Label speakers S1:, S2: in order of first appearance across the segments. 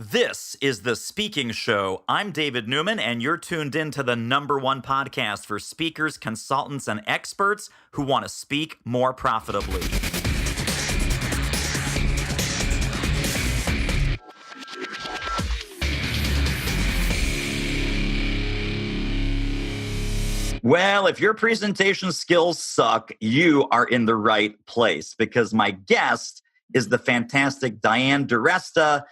S1: This is the Speaking Show. I'm David Newman, and you're tuned in to the #1 podcast for speakers, consultants, and experts who want to speak more profitably. Well, if your presentation skills suck, you are in the right place because my guest is the fantastic Diane DiResta,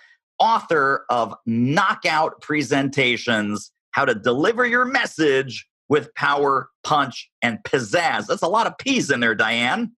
S1: author of Knockout Presentations, How to Deliver Your Message with Power, Punch, and Pizzazz. That's a lot of P's in there, Diane.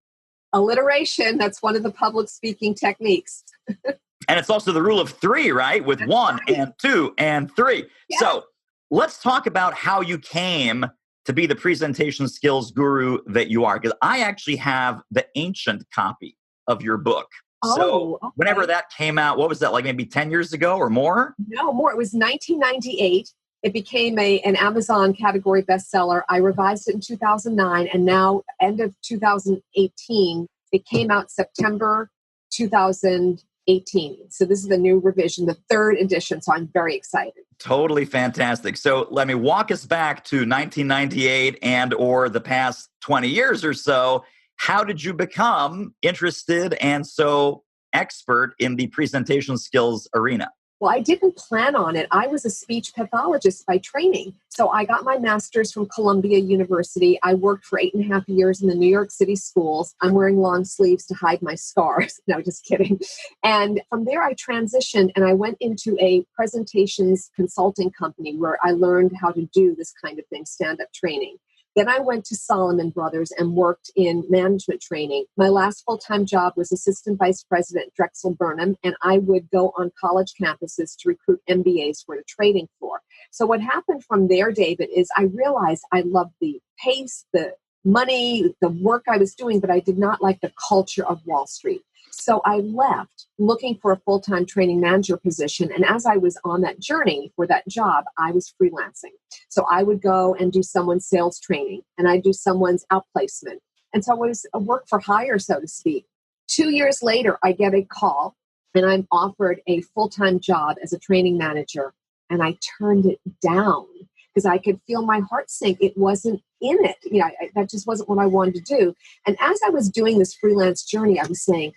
S2: Alliteration, that's one of the public speaking techniques.
S1: And it's also the rule of three, right? With 1 and 2 and 3.
S2: Yeah.
S1: So let's talk about how you came to be the presentation skills guru that you are. Because I actually have the ancient copy of your book. So whenever that came out, what was that, like maybe 10 years ago or more?
S2: No, more. It was 1998. It became an Amazon category bestseller. I revised it in 2009, and now, end of 2018, it came out September 2018. So this is the new revision, the 3rd edition. So I'm very excited.
S1: Totally fantastic. So let me walk us back to 1998 and or the past 20 years or so. How did you become interested and so expert in the presentation skills arena?
S2: Well, I didn't plan on it. I was a speech pathologist by training. So I got my master's from Columbia University. I worked for 8.5 years in the New York City schools. I'm wearing long sleeves to hide my scars. No, just kidding. And from there, I transitioned and I went into a presentations consulting company where I learned how to do this kind of thing, stand-up training. Then I went to Solomon Brothers and worked in management training. My last full-time job was assistant vice president at Drexel Burnham, and I would go on college campuses to recruit MBAs for the trading floor. So what happened from there, David, is I realized I loved the pace, the money, the work I was doing, but I did not like the culture of Wall Street. So I left looking for a full-time training manager position. And as I was on that journey for that job, I was freelancing. So I would go and do someone's sales training and I'd do someone's outplacement. And so it was a work for hire, so to speak. 2 years later, I get a call and I'm offered a full-time job as a training manager. And I turned it down because I could feel my heart sink. It wasn't in it. That just wasn't what I wanted to do. And as I was doing this freelance journey, I was saying,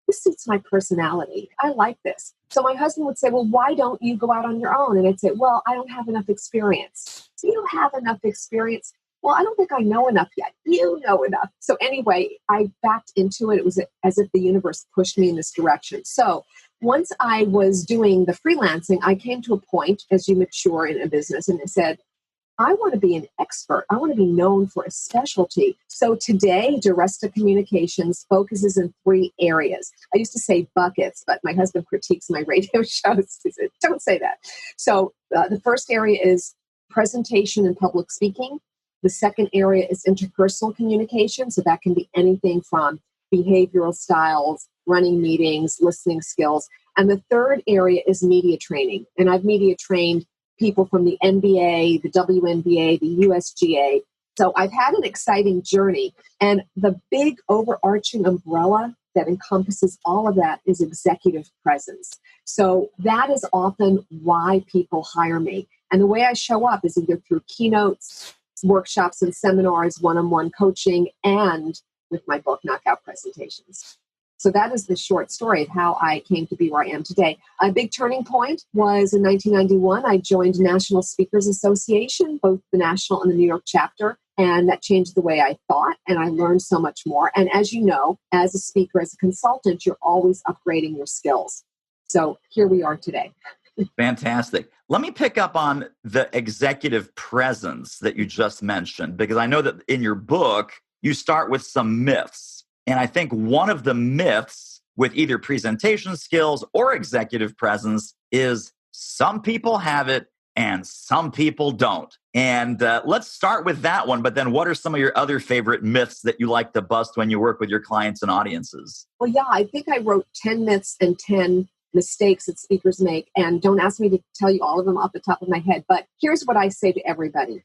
S2: this suits my personality. I like this. So my husband would say, well, why don't you go out on your own? And I'd say, well, I don't have enough experience. You don't have enough experience? Well, I don't think I know enough yet. You know enough. So anyway, I backed into it. It was as if the universe pushed me in this direction. So once I was doing the freelancing, I came to a point as you mature in a business and I said, I want to be an expert. I want to be known for a specialty. So today, DiResta Communications focuses in 3 areas. I used to say buckets, but my husband critiques my radio shows. He said, don't say that. So the first area is presentation and public speaking. The second area is interpersonal communication. So that can be anything from behavioral styles, running meetings, listening skills. And the third area is media training. And I've media trained people from the NBA, the WNBA, the USGA. So I've had an exciting journey. And the big overarching umbrella that encompasses all of that is executive presence. So that is often why people hire me. And the way I show up is either through keynotes, workshops and seminars, one-on-one coaching, and with my book, Knockout Presentations. So that is the short story of how I came to be where I am today. A big turning point was in 1991. I joined National Speakers Association, both the national and the New York chapter. And that changed the way I thought. And I learned so much more. And as you know, as a speaker, as a consultant, you're always upgrading your skills. So here we are today.
S1: Fantastic. Let me pick up on the executive presence that you just mentioned, because I know that in your book, you start with some myths. And I think one of the myths with either presentation skills or executive presence is some people have it and some people don't. And let's start with that one. But then what are some of your other favorite myths that you like to bust when you work with your clients and audiences?
S2: Well, yeah, I think I wrote 10 myths and 10 mistakes that speakers make. And don't ask me to tell you all of them off the top of my head. But here's what I say to everybody.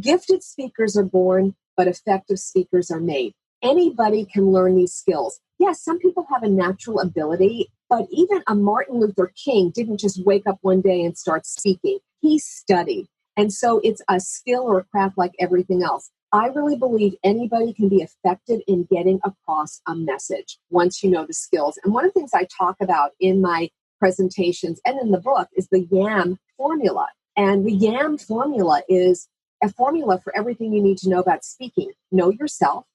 S2: Gifted speakers are born, but effective speakers are made. Anybody can learn these skills. Yes, some people have a natural ability, but even a Martin Luther King didn't just wake up one day and start speaking. He studied. And so it's a skill or a craft like everything else. I really believe anybody can be effective in getting across a message once you know the skills. And one of the things I talk about in my presentations and in the book is the YAM formula. And the YAM formula is a formula for everything you need to know about speaking. Know yourself,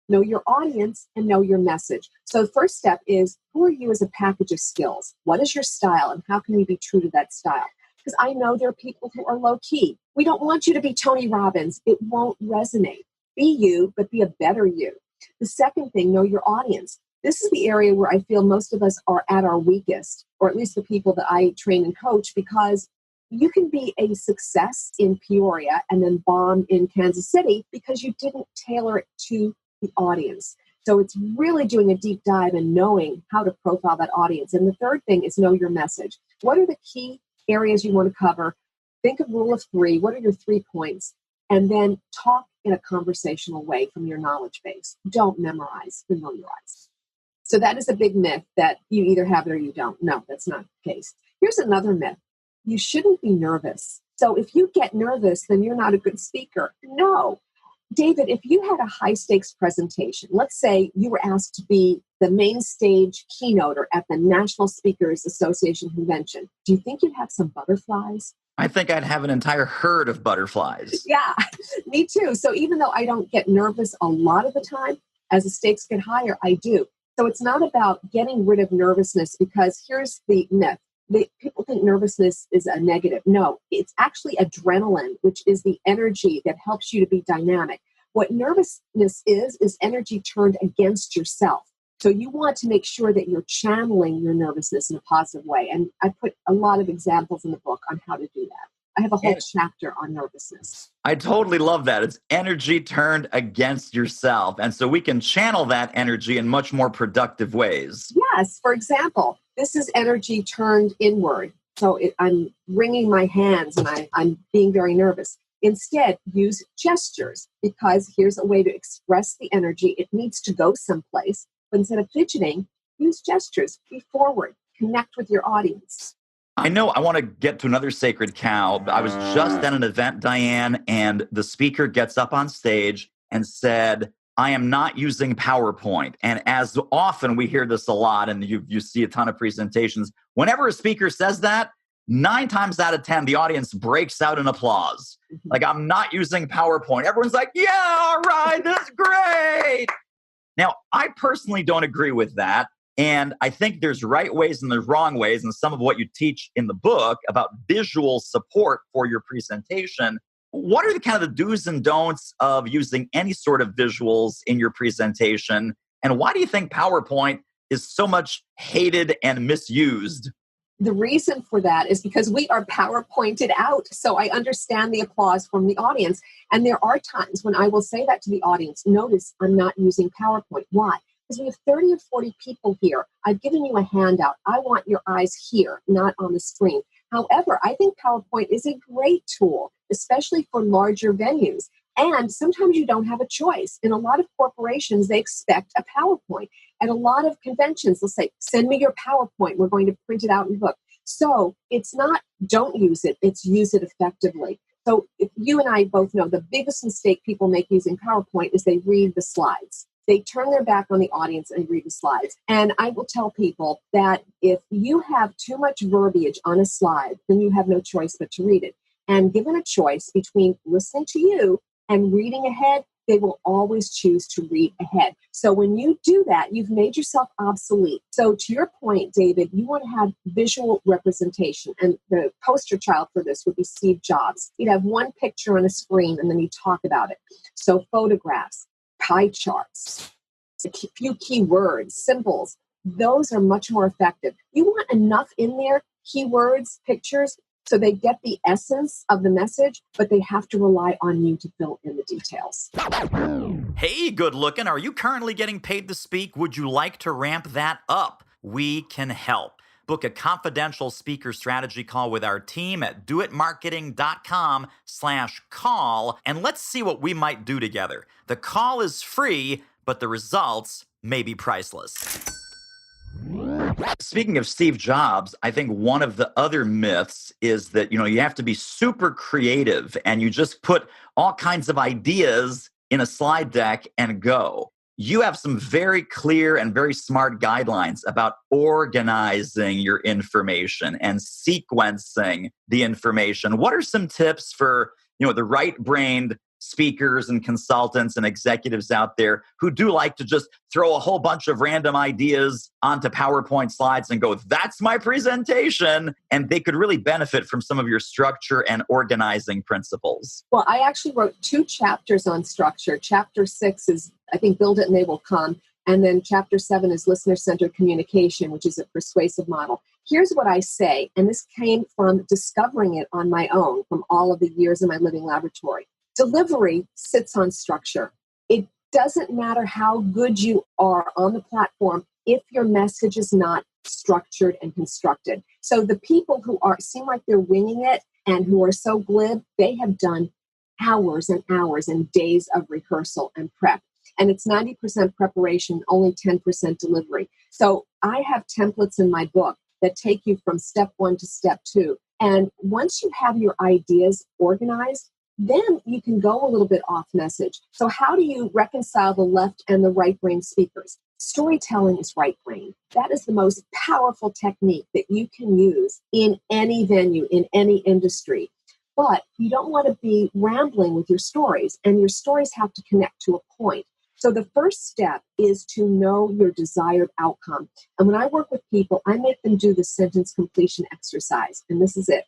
S2: know your audience, and know your message. So the first step is, who are you as a package of skills? What is your style, and how can you be true to that style? Because I know there are people who are low key. We don't want you to be Tony Robbins. It won't resonate. Be you, but be a better you. The second thing, know your audience. This is the area where I feel most of us are at our weakest, or at least the people that I train and coach, because you can be a success in Peoria and then bomb in Kansas City because you didn't tailor it to the audience. So it's really doing a deep dive and knowing how to profile that audience. And the third thing is know your message. What are the key areas you want to cover? Think of rule of three. What are your 3 points? And then talk in a conversational way from your knowledge base. Don't memorize, familiarize. So that is a big myth that you either have it or you don't. No, that's not the case. Here's another myth. You shouldn't be nervous. So if you get nervous, then you're not a good speaker. No. David, if you had a high-stakes presentation, let's say you were asked to be the main stage keynoter at the National Speakers Association convention, do you think you'd have some butterflies?
S1: I think I'd have an entire herd of butterflies.
S2: Yeah, me too. So even though I don't get nervous a lot of the time, as the stakes get higher, I do. So it's not about getting rid of nervousness, because here's the myth. People think nervousness is a negative. No, it's actually adrenaline, which is the energy that helps you to be dynamic. What nervousness is energy turned against yourself. So you want to make sure that you're channeling your nervousness in a positive way. And I put a lot of examples in the book on how to do that. I have a whole chapter on nervousness.
S1: I totally love that. It's energy turned against yourself. And so we can channel that energy in much more productive ways.
S2: Yes. For example, this is energy turned inward. So I'm wringing my hands and I'm being very nervous. Instead, use gestures, because here's a way to express the energy. It needs to go someplace. But instead of fidgeting, use gestures. Be forward. Connect with your audience.
S1: I know I want to get to another sacred cow. I was just at an event, Diane, and the speaker gets up on stage and said, I am not using PowerPoint. And as often we hear this a lot, and you see a ton of presentations, whenever a speaker says that, 9 times out of 10, the audience breaks out in applause. Like, I'm not using PowerPoint. Everyone's like, yeah, all right, that's great. Now, I personally don't agree with that. And I think there's right ways and there's wrong ways. And some of what you teach in the book about visual support for your presentation. What are the kind of the do's and don'ts of using any sort of visuals in your presentation? And why do you think PowerPoint is so much hated and misused?
S2: The reason for that is because we are PowerPointed out. So I understand the applause from the audience. And there are times when I will say that to the audience. Notice I'm not using PowerPoint. Why? Because we have 30 or 40 people here. I've given you a handout. I want your eyes here, not on the screen. However, I think PowerPoint is a great tool, especially for larger venues. And sometimes you don't have a choice. In a lot of corporations, they expect a PowerPoint. At a lot of conventions, they'll say, send me your PowerPoint. We're going to print it out in book. So it's not don't use it, it's use it effectively. So if you and I both know the biggest mistake people make using PowerPoint is they read the slides. They turn their back on the audience and read the slides. And I will tell people that if you have too much verbiage on a slide, then you have no choice but to read it. And given a choice between listening to you and reading ahead, they will always choose to read ahead. So when you do that, you've made yourself obsolete. So to your point, David, you want to have visual representation. And the poster child for this would be Steve Jobs. He'd have one picture on a screen and then he'd talk about it. So photographs, pie charts, a few keywords, symbols, those are much more effective. You want enough in there, keywords, pictures, so they get the essence of the message, but they have to rely on you to fill in the details.
S1: Hey, good looking. Are you currently getting paid to speak? Would you like to ramp that up? We can help. Book a confidential speaker strategy call with our team at doitmarketing.com/call, and let's see what we might do together. The call is free, but the results may be priceless. Speaking of Steve Jobs, I think one of the other myths is that, you have to be super creative and you just put all kinds of ideas in a slide deck and go. You have some very clear and very smart guidelines about organizing your information and sequencing the information. What are some tips for, the right-brained speakers and consultants and executives out there who do like to just throw a whole bunch of random ideas onto PowerPoint slides and go, that's my presentation, and they could really benefit from some of your structure and organizing principles?
S2: Well, I actually wrote 2 chapters on structure. Chapter 6 is, I think, Build It and They Will Come. And then chapter 7 is listener-centered communication, which is a persuasive model. Here's what I say, and this came from discovering it on my own from all of the years in my living laboratory. Delivery sits on structure. It doesn't matter how good you are on the platform if your message is not structured and constructed. So the people who seem like they're winging it and who are so glib, they have done hours and hours and days of rehearsal and prep. And it's 90% preparation, only 10% delivery. So I have templates in my book that take you from step 1 to step 2. And once you have your ideas organized, then you can go a little bit off message. So how do you reconcile the left and the right brain speakers? Storytelling is right brain. That is the most powerful technique that you can use in any venue, in any industry. But you don't want to be rambling with your stories, and your stories have to connect to a point. So the first step is to know your desired outcome. And when I work with people, I make them do the sentence completion exercise. And this is it.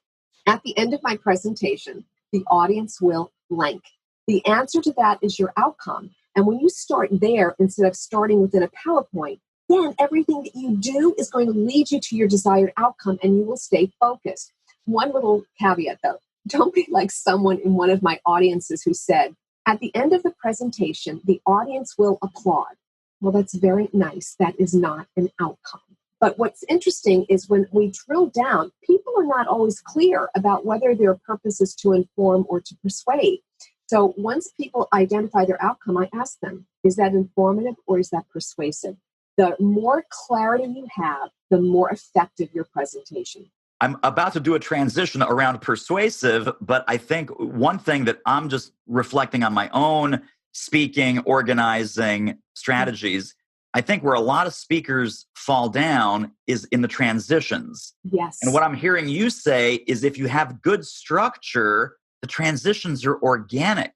S2: At the end of my presentation, the audience will blank. The answer to that is your outcome. And when you start there, instead of starting within a PowerPoint, then everything that you do is going to lead you to your desired outcome and you will stay focused. One little caveat though, don't be like someone in one of my audiences who said, at the end of the presentation, the audience will applaud. Well, that's very nice. That is not an outcome. But what's interesting is when we drill down, people are not always clear about whether their purpose is to inform or to persuade. So once people identify their outcome, I ask them, is that informative or is that persuasive? The more clarity you have, the more effective your presentation.
S1: I'm about to do a transition around persuasive, but I think one thing that I'm just reflecting on my own speaking, organizing strategies, I think where a lot of speakers fall down is in the transitions.
S2: Yes.
S1: And what I'm hearing you say is if you have good structure, the transitions are organic.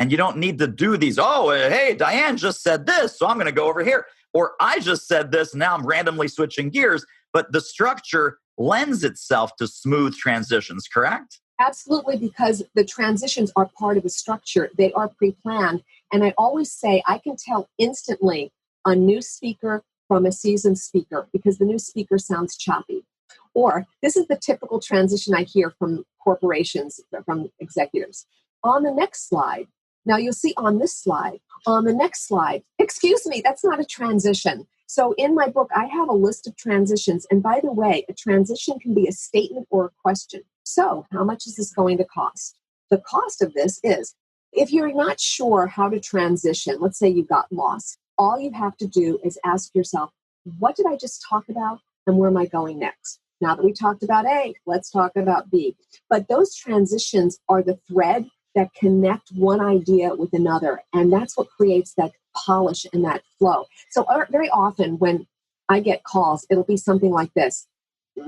S1: And you don't need to do these, hey, Diane just said this, so I'm going to go over here. Or I just said this, now I'm randomly switching gears. But the structure lends itself to smooth transitions, correct?
S2: Absolutely, because the transitions are part of the structure. They are pre-planned. And I always say I can tell instantly a new speaker from a seasoned speaker because the new speaker sounds choppy. Or this is the typical transition I hear from corporations, from executives. On the next slide, now you'll see on this slide, on the next slide, excuse me, that's not a transition. So in my book, I have a list of transitions. And by the way, a transition can be a statement or a question. So how much is this going to cost? The cost of this is, if you're not sure how to transition, let's say you got lost, all you have to do is ask yourself, what did I just talk about and where am I going next? Now that we talked about A, let's talk about B. But those transitions are the thread that connect one idea with another. And that's what creates that polish and that flow. So very often when I get calls, it'll be something like this.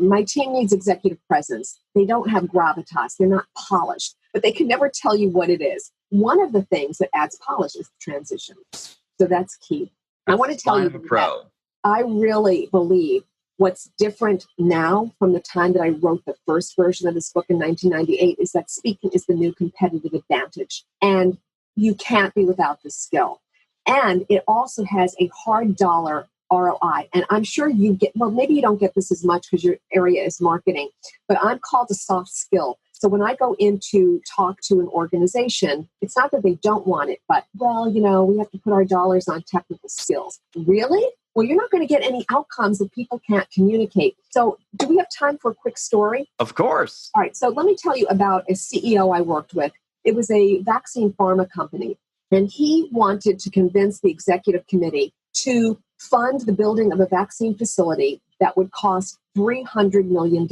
S2: My team needs executive presence. They don't have gravitas. They're not polished, but they can never tell you what it is. One of the things that adds polish is the transition. So that's key. I want to tell you that I really believe what's different now from the time that I wrote the first version of this book in 1998 is that speaking is the new competitive advantage. And you can't be without this skill. And it also has a hard dollar ROI. And I'm sure you get, well, maybe you don't get this as much because your area is marketing, but I'm called a soft skill. So when I go in to talk to an organization, it's not that they don't want it, but, well, we have to put our dollars on technical skills. Really? Well, you're not going to get any outcomes if people can't communicate. So do we have time for a quick story?
S1: Of course.
S2: All right. So let me tell you about a CEO I worked with. It was a vaccine pharma company. And he wanted to convince the executive committee to fund the building of a vaccine facility that would cost $300 million.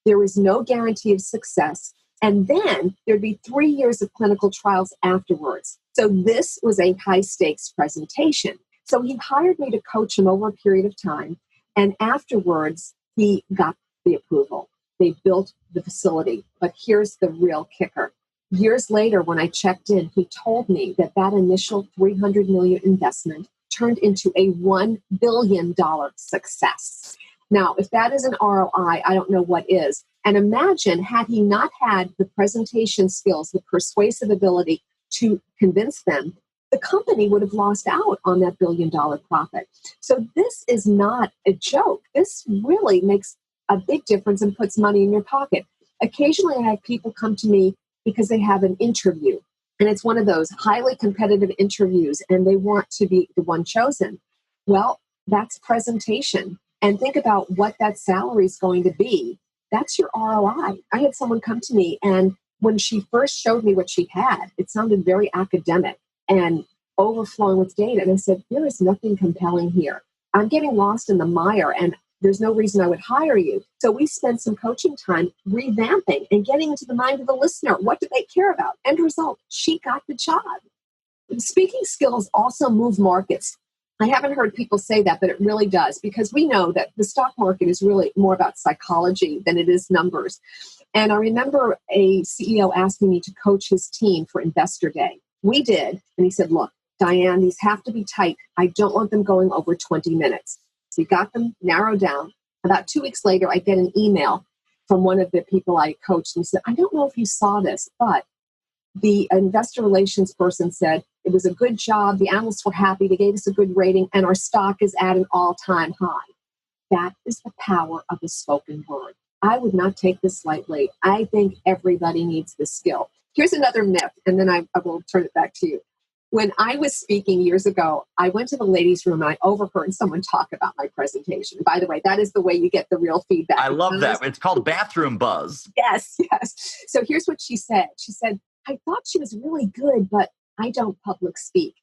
S2: There was no guarantee of success. And then there'd be 3 years of clinical trials afterwards. So this was a high-stakes presentation. So he hired me to coach him over a period of time. And afterwards, he got the approval. They built the facility. But here's the real kicker. Years later, when I checked in, he told me that that initial $300 million investment turned into a $1 billion success. Now, if that is an ROI, I don't know what is. And imagine, had he not had the presentation skills, the persuasive ability to convince them, the company would have lost out on that $1 billion profit. So this is not a joke. This really makes a big difference and puts money in your pocket. Occasionally, I have people come to me because they have an interview, and it's one of those highly competitive interviews, and they want to be the one chosen. Well, that's presentation. And think about what that salary is going to be. That's your ROI. I had someone come to me, and when she first showed me what she had, it sounded very academic and overflowing with data. And I said, there is nothing compelling here. I'm getting lost in the mire, and there's no reason I would hire you. So we spent some coaching time revamping and getting into the mind of the listener. What do they care about? End result, she got the job. Speaking skills also move markets. I haven't heard people say that, but it really does, because we know that the stock market is really more about psychology than it is numbers. And I remember a CEO asking me to coach his team for Investor Day. We did. And he said, look, Diane, these have to be tight. I don't want them going over 20 minutes. So we got them narrowed down. About 2 weeks later, I get an email from one of the people I coached, and he said, I don't know if you saw this, but the investor relations person said it was a good job. The analysts were happy. They gave us a good rating, and our stock is at an all-time high. That is the power of the spoken word. I would not take this lightly. I think everybody needs this skill. Here's another myth, and then I will turn it back to you. When I was speaking years ago, I went to the ladies' room and I overheard someone talk about my presentation. By the way, that is the way you get the real feedback.
S1: I love that. It's called bathroom buzz.
S2: Yes, yes. So here's what she said. She said, I thought she was really good, but I don't public speak.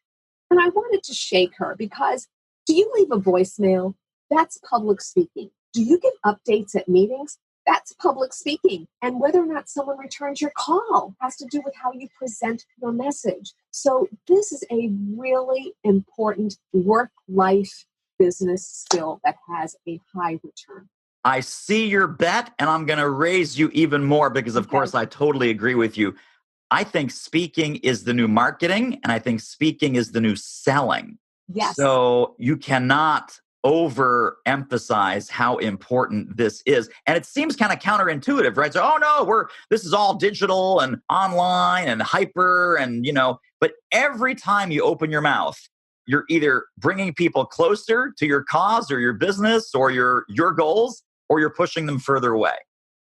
S2: And I wanted to shake her, because do you leave a voicemail? That's public speaking. Do you give updates at meetings? That's public speaking. And whether or not someone returns your call has to do with how you present your message. So this is a really important work-life business skill that has a high return.
S1: I see your bet, and I'm going to raise you even more because, of course, I totally agree with you. I think speaking is the new marketing, and I think speaking is the new selling.
S2: Yes.
S1: So you cannot overemphasize how important this is. And it seems kind of counterintuitive, right? So, oh no, this is all digital and online and hyper and, but every time you open your mouth, you're either bringing people closer to your cause or your business or your goals, or you're pushing them further away.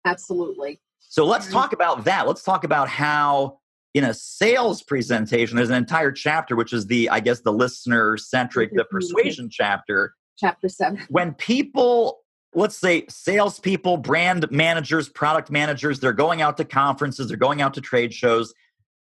S2: Absolutely.
S1: So let's talk about that. Let's talk about how in a sales presentation, there's an entire chapter, which is the listener-centric, the persuasion chapter.
S2: Chapter 7.
S1: When people, let's say salespeople, brand managers, product managers, they're going out to conferences, they're going out to trade shows,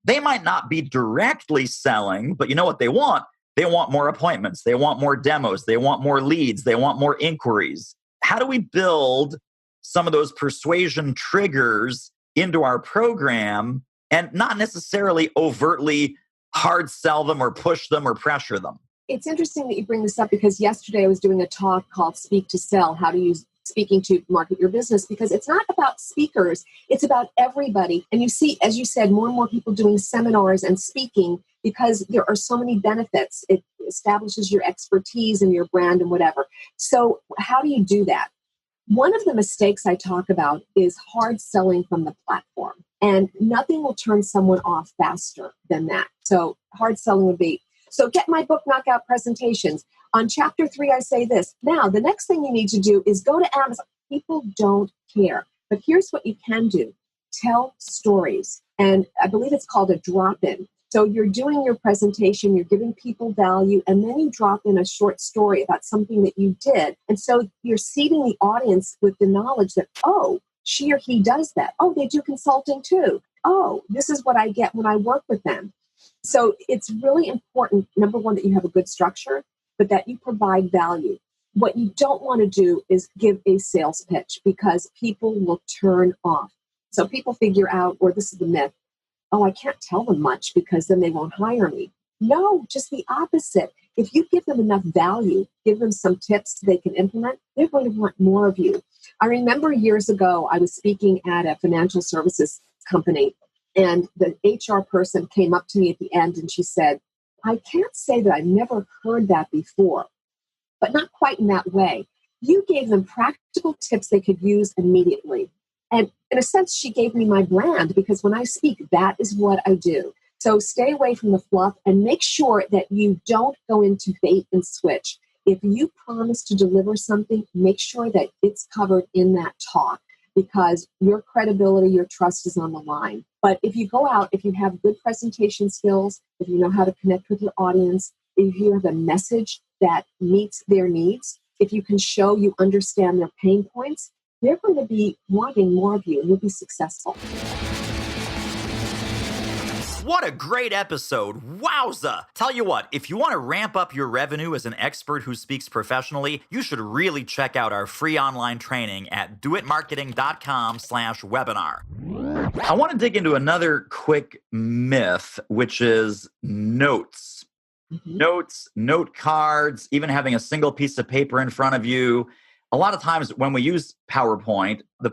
S1: they might not be directly selling, but you know what they want? They want more appointments. They want more demos. They want more leads. They want more inquiries. How do we build some of those persuasion triggers into our program and not necessarily overtly hard sell them or push them or pressure them?
S2: It's interesting that you bring this up, because yesterday I was doing a talk called Speak to Sell, how to use speaking to market your business, because it's not about speakers, it's about everybody. And you see, as you said, more and more people doing seminars and speaking, because there are so many benefits. It establishes your expertise and your brand and whatever. So how do you do that? One of the mistakes I talk about is hard selling from the platform. And nothing will turn someone off faster than that. So hard selling would be, so get my book, Knockout Presentations. On chapter 3, I say this. Now, the next thing you need to do is go to Amazon. People don't care. But here's what you can do. Tell stories. And I believe it's called a drop-in. So you're doing your presentation, you're giving people value, and then you drop in a short story about something that you did. And so you're seeding the audience with the knowledge that, oh, she or he does that. Oh, they do consulting too. Oh, this is what I get when I work with them. So it's really important, number one, that you have a good structure, but that you provide value. What you don't want to do is give a sales pitch because people will turn off. So people figure out, or this is the myth, oh, I can't tell them much because then they won't hire me. No, just the opposite. If you give them enough value, give them some tips they can implement, they're going to want more of you. I remember years ago, I was speaking at a financial services company, and the HR person came up to me at the end and she said, I can't say that I've never heard that before, but not quite in that way. You gave them practical tips they could use immediately. And in a sense, she gave me my brand because when I speak, that is what I do. So stay away from the fluff and make sure that you don't go into bait and switch. If you promise to deliver something, make sure that it's covered in that talk because your credibility, your trust is on the line. But if you go out, if you have good presentation skills, if you know how to connect with your audience, if you have a message that meets their needs, if you can show you understand their pain points, they're going to be wanting more of you and you'll be successful.
S1: What a great episode. Wowza. Tell you what, if you want to ramp up your revenue as an expert who speaks professionally, you should really check out our free online training at doitmarketing.com/webinar. I want to dig into another quick myth, which is notes. Notes, note cards, even having a single piece of paper in front of you. A lot of times when we use PowerPoint, we're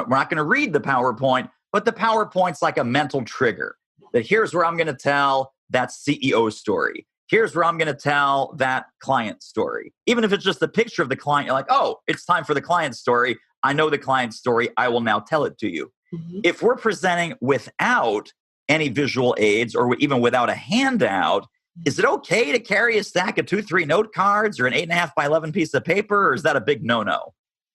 S1: not going to read the PowerPoint, but the PowerPoint's like a mental trigger. That here's where I'm going to tell that CEO story. Here's where I'm going to tell that client story. Even if it's just a picture of the client, you're like, oh, it's time for the client story. I know the client story. I will now tell it to you. Mm-hmm. If we're presenting without any visual aids or even without a handout, is it okay to carry a stack of 2-3 note cards or an 8.5 by 11 piece of paper, or is that a big no-no?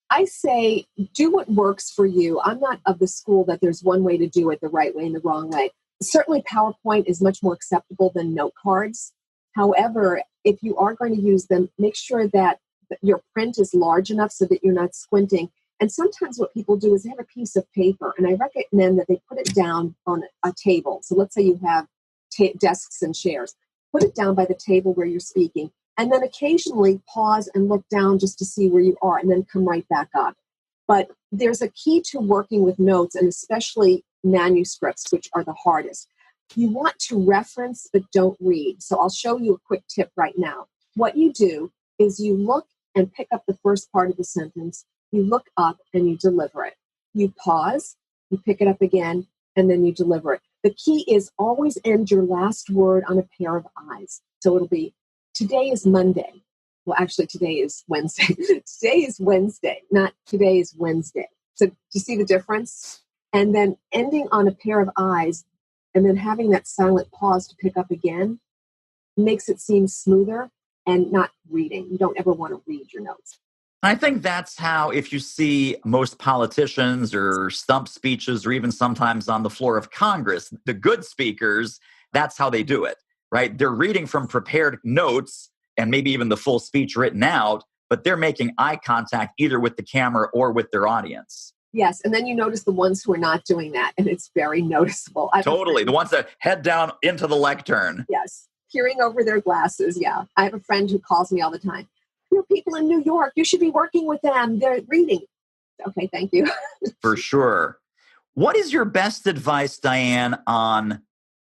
S2: I say do what works for you. I'm not of the school that there's one way to do it the right way and the wrong way. Certainly PowerPoint is much more acceptable than note cards. However, if you are going to use them, make sure that your print is large enough so that you're not squinting. And sometimes what people do is they have a piece of paper, and I recommend that they put it down on a table. So let's say you have desks and chairs. Put it down by the table where you're speaking, and then occasionally pause and look down just to see where you are, and then come right back up. But there's a key to working with notes, and especially manuscripts, which are the hardest. You want to reference, but don't read. So I'll show you a quick tip right now. What you do is you look and pick up the first part of the sentence, you look up and you deliver it. You pause, you pick it up again, and then you deliver it. The key is always end your last word on a pair of eyes. So it'll be, today is Monday. Well, actually, today is Wednesday. Today is Wednesday, not today is Wednesday. So do you see the difference? And then ending on a pair of eyes and then having that silent pause to pick up again makes it seem smoother and not reading. You don't ever want to read your notes.
S1: I think that's how, if you see most politicians or stump speeches, or even sometimes on the floor of Congress, the good speakers, that's how they do it, right? They're reading from prepared notes and maybe even the full speech written out, but they're making eye contact either with the camera or with their audience.
S2: Yes, and then you notice the ones who are not doing that, and it's very noticeable.
S1: Totally, the ones that head down into the lectern.
S2: Yes, peering over their glasses, yeah. I have a friend who calls me all the time. There are people in New York. You should be working with them. They're reading. Okay, thank you.
S1: For sure. What is your best advice, Diane, on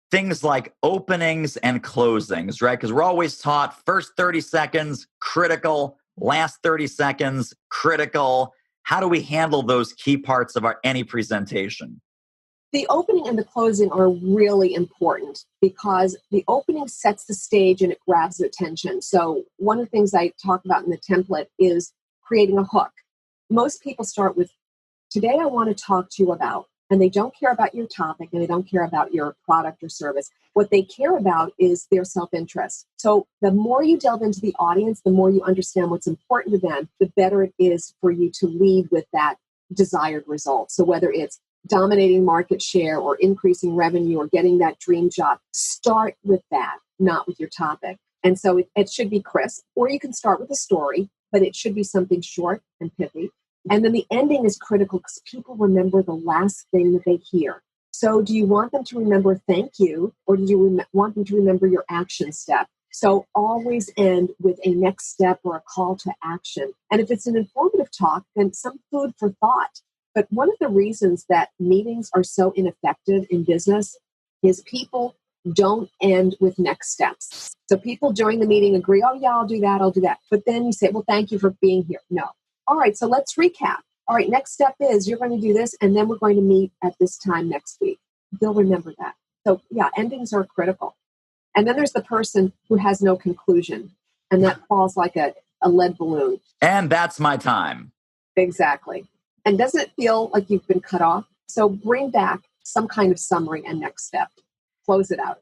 S1: things like openings and closings, right? Because we're always taught first 30 seconds, critical, last 30 seconds, critical. How do we handle those key parts of any presentation?
S2: The opening and the closing are really important because the opening sets the stage and it grabs attention. So one of the things I talk about in the template is creating a hook. Most people start with, today I want to talk to you about, and they don't care about your topic and they don't care about your product or service. What they care about is their self-interest. So the more you delve into the audience, the more you understand what's important to them, the better it is for you to lead with that desired result. So whether it's dominating market share or increasing revenue or getting that dream job, start with that, not with your topic. And so it should be crisp, or you can start with a story, but it should be something short and pithy. And then the ending is critical because people remember the last thing that they hear. So do you want them to remember thank you, or do you want them to remember your action step? So always end with a next step or a call to action. And if it's an informative talk, then some food for thought. But one of the reasons that meetings are so ineffective in business is people don't end with next steps. So people during the meeting agree, oh yeah, I'll do that, I'll do that. But then you say, well, thank you for being here. No. All right, so let's recap. All right, next step is you're going to do this, and then we're going to meet at this time next week. They'll remember that. So yeah, endings are critical. And then there's the person who has no conclusion, and that falls like a lead balloon.
S1: And that's my time.
S2: Exactly. And doesn't it feel like you've been cut off? So bring back some kind of summary and next step. Close it out.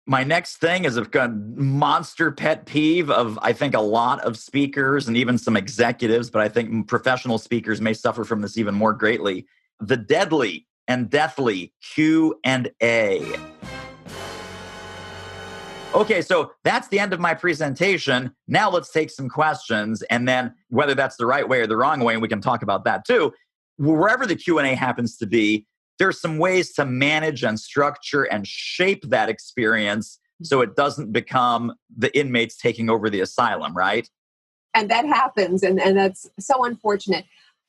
S1: My next thing is a monster pet peeve of, I think, a lot of speakers and even some executives, but I think professional speakers may suffer from this even more greatly. The deadly and deathly Q&A. Okay, so that's the end of my presentation. Now let's take some questions, and then whether that's the right way or the wrong way, and we can talk about that too. Wherever the Q&A happens to be, there's some ways to manage and structure and shape that experience so it doesn't become the inmates taking over the asylum, right?
S2: And that happens, and that's so unfortunate.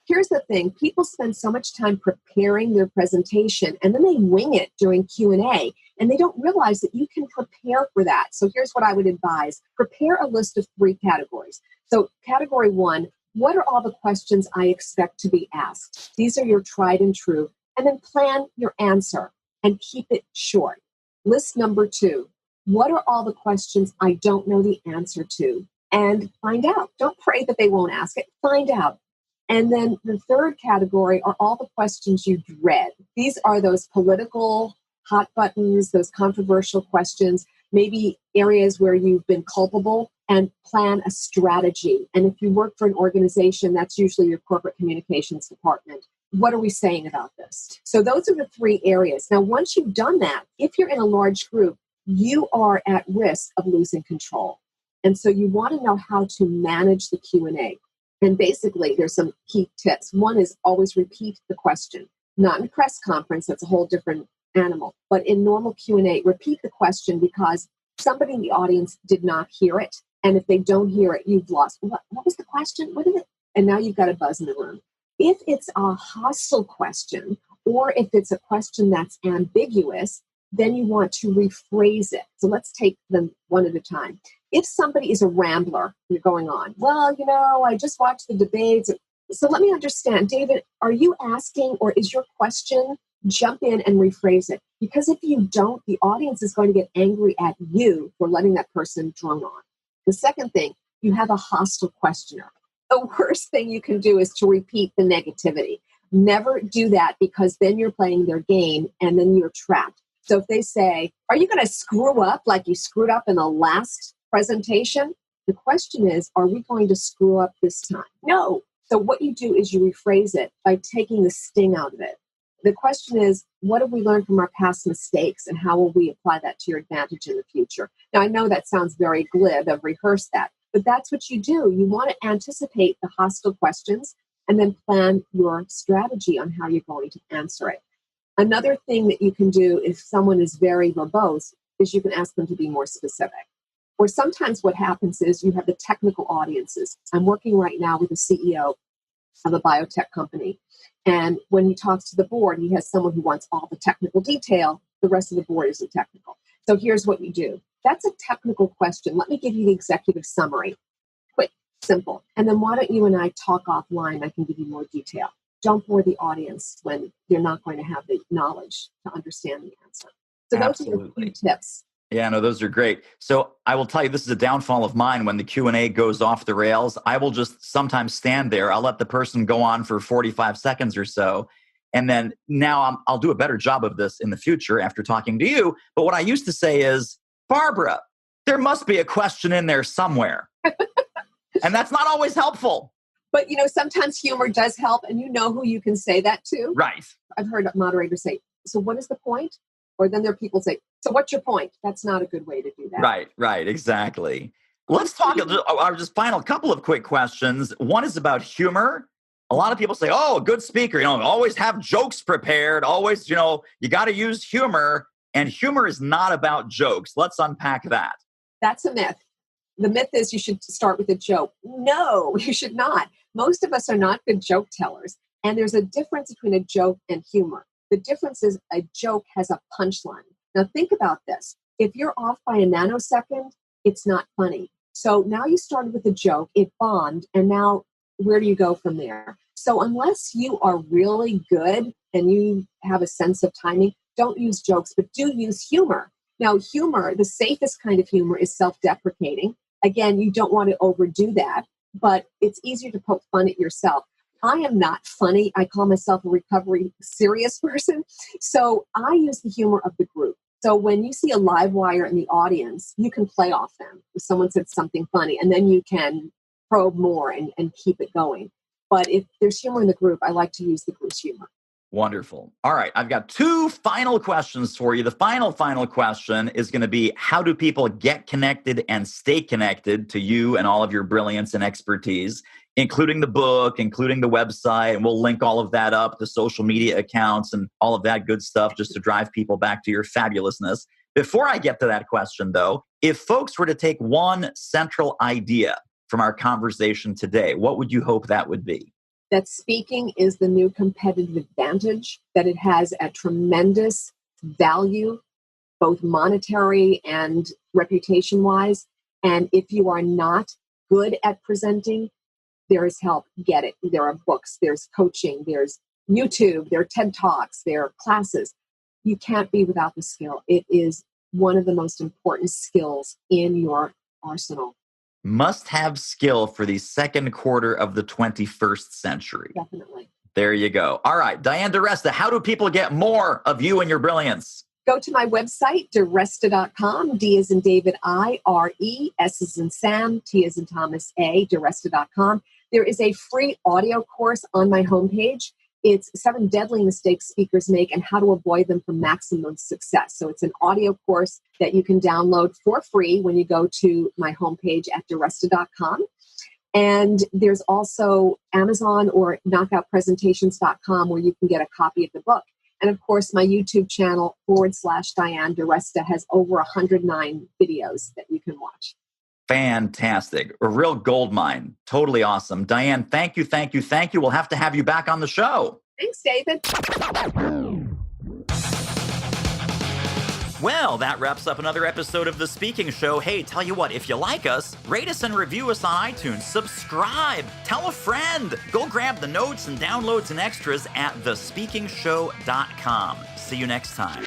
S2: Here's the thing. People spend so much time preparing their presentation, and then they wing it during Q&A, and they don't realize that you can prepare for that. So here's what I would advise. Prepare a list of 3 categories. So category 1, what are all the questions I expect to be asked? These are your tried and true. And then plan your answer and keep it short. List number 2, what are all the questions I don't know the answer to? And find out. Don't pray that they won't ask it. Find out. And then the 3rd category are all the questions you dread. These are those political hot buttons, those controversial questions, maybe areas where you've been culpable, and plan a strategy. And if you work for an organization, that's usually your corporate communications department. What are we saying about this? So those are the 3 areas. Now, once you've done that, if you're in a large group, you are at risk of losing control. And so you want to know how to manage the Q&A. And basically, there's some key tips. One is always repeat the question. Not in press conference, that's a whole different animal. But in normal Q&A, repeat the question because somebody in the audience did not hear it. And if they don't hear it, you've lost. What was the question? What is it? And now you've got a buzz in the room. If it's a hostile question, or if it's a question that's ambiguous, then you want to rephrase it. So let's take them one at a time. If somebody is a rambler, you're going on, well, I just watched the debates. So let me understand, David, are you asking, or is your question, jump in and rephrase it? Because if you don't, the audience is going to get angry at you for letting that person drone on. The second thing, you have a hostile questioner. The worst thing you can do is to repeat the negativity. Never do that, because then you're playing their game and then you're trapped. So if they say, are you going to screw up like you screwed up in the last presentation? The question is, are we going to screw up this time? No. So what you do is you rephrase it by taking the sting out of it. The question is, what have we learned from our past mistakes, and how will we apply that to your advantage in the future? Now, I know that sounds very glib. I've rehearsed that. But that's what you do. You want to anticipate the hostile questions and then plan your strategy on how you're going to answer it. Another thing that you can do if someone is very verbose is you can ask them to be more specific. Or sometimes what happens is you have the technical audiences. I'm working right now with a CEO of a biotech company. And when he talks to the board, he has someone who wants all the technical detail. The rest of the board isn't technical. So here's what you do. That's a technical question. Let me give you the executive summary. Quick, simple. And then why don't you and I talk offline? I can give you more detail. Don't bore the audience when they're not going to have the knowledge to understand the answer. So those are the few tips.
S1: Yeah, no, those are great. So I will tell you, this is a downfall of mine. When the Q&A goes off the rails, I will just sometimes stand there. I'll let the person go on for 45 seconds or so. And then now I'll do a better job of this in the future after talking to you. But what I used to say is, Barbara, there must be a question in there somewhere. And that's not always helpful.
S2: But, sometimes humor does help, and you know who you can say that to.
S1: Right.
S2: I've heard moderators say, so what is the point? Or then there are people say, so what's your point? That's not a good way to do that.
S1: Right, exactly. Let's talk our just final couple of quick questions. One is about humor. A lot of people say, oh, a good speaker, always have jokes prepared. Always, you got to use humor. And humor is not about jokes. Let's unpack that.
S2: That's a myth. The myth is you should start with a joke. No, you should not. Most of us are not good joke tellers. And there's a difference between a joke and humor. The difference is a joke has a punchline. Now think about this. If you're off by a nanosecond, it's not funny. So now you started with a joke, it bombed, and now where do you go from there? So unless you are really good and you have a sense of timing, don't use jokes, but do use humor. Now humor, the safest kind of humor is self-deprecating. Again, you don't want to overdo that, but it's easier to poke fun at yourself. I am not funny. I call myself a recovery serious person. So I use the humor of the group. So when you see a live wire in the audience, you can play off them. If someone said something funny, and then you can probe more and keep it going. But if there's humor in the group, I like to use the group's humor.
S1: Wonderful. All right. I've got two final questions for you. The final question is going to be, how do people get connected and stay connected to you and all of your brilliance and expertise, including the book, including the website, and we'll link all of that up, the social media accounts and all of that good stuff just to drive people back to your fabulousness. Before I get to that question, though, if folks were to take one central idea from our conversation today, what would you hope that would be?
S2: That speaking is the new competitive advantage, that it has a tremendous value, both monetary and reputation-wise. And if you are not good at presenting, there is help. Get it. There are books, there's coaching, there's YouTube, there are TED Talks, there are classes. You can't be without the skill. It is one of the most important skills in your arsenal.
S1: Must-have skill for the second quarter of the 21st century.
S2: Definitely.
S1: There you go. All right, Diane DiResta, how do people get more of you and your brilliance?
S2: Go to my website, DiResta.com, D as in David, I-R-E, S as in Sam, T as in Thomas, A, DiResta.com. There is a free audio course on my homepage. It's 7 deadly mistakes speakers make and how to avoid them for maximum success. So it's an audio course that you can download for free when you go to my homepage at DiResta.com. And there's also Amazon or knockoutpresentations.com where you can get a copy of the book. And of course, my YouTube channel /Diane DiResta has over 109 videos that you can watch.
S1: Fantastic. A real gold mine. Totally awesome. Diane, thank you. We'll have to have you back on the show.
S2: Thanks, David.
S1: Well, that wraps up another episode of The Speaking Show. Hey, tell you what, if you like us, rate us and review us on iTunes. Subscribe. Tell a friend. Go grab the notes and downloads and extras at thespeakingshow.com. See you next time.